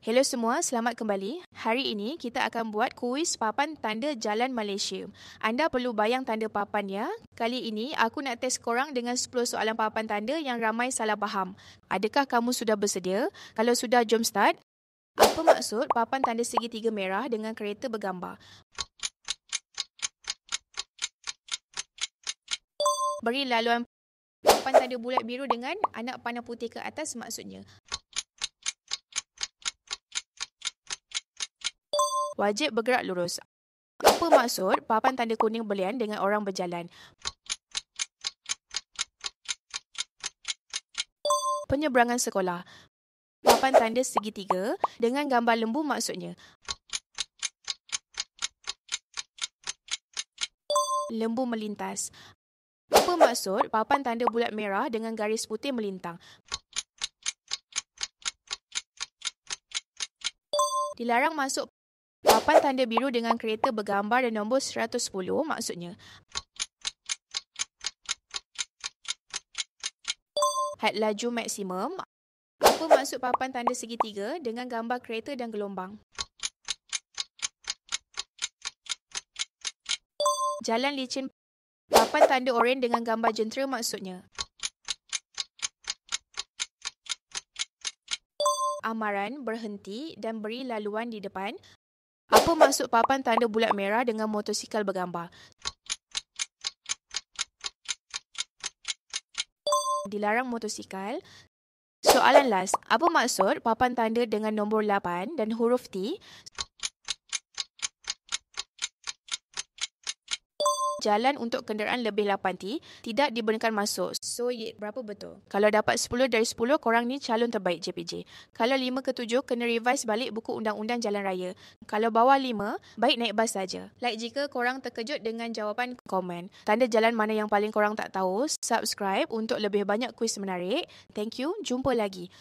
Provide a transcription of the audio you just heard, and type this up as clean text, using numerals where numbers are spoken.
Hello semua, selamat kembali. Hari ini kita akan buat kuis papan tanda jalan Malaysia. Anda perlu bayang tanda papan ya. Kali ini aku nak test korang dengan 10 soalan papan tanda yang ramai salah faham. Adakah kamu sudah bersedia? Kalau sudah, jom start. Apa maksud papan tanda segitiga merah dengan kereta bergambar? Beri laluan papan tanda bulat biru dengan anak panah putih ke atas maksudnya. Wajib bergerak lurus. Apa maksud papan tanda kuning belian dengan orang berjalan? Penyeberangan sekolah. Papan tanda segitiga dengan gambar lembu maksudnya. Lembu melintas. Apa maksud papan tanda bulat merah dengan garis putih melintang? Dilarang masuk papan tanda biru dengan kereta bergambar dan nombor 110 maksudnya. Had laju maksimum. Apa maksud papan tanda segitiga dengan gambar kereta dan gelombang? Jalan licin. Papan tanda oranye dengan gambar jentera maksudnya. Amaran, berhenti dan beri laluan di depan. Apa maksud papan tanda bulat merah dengan motosikal bergambar? Dilarang motosikal. Soalan last. Apa maksud papan tanda dengan nombor 8 dan huruf T? Jalan untuk kenderaan lebih 8T tidak dibenarkan masuk. So, berapa betul? Kalau dapat 10 dari 10, korang ni calon terbaik JPJ. Kalau 5 ke 7, kena revise balik buku undang-undang jalan raya. Kalau bawah 5, baik naik bas saja. Like jika korang terkejut dengan jawapan, komen. Tanda jalan mana yang paling korang tak tahu, subscribe untuk lebih banyak kuis menarik. Thank you, jumpa lagi.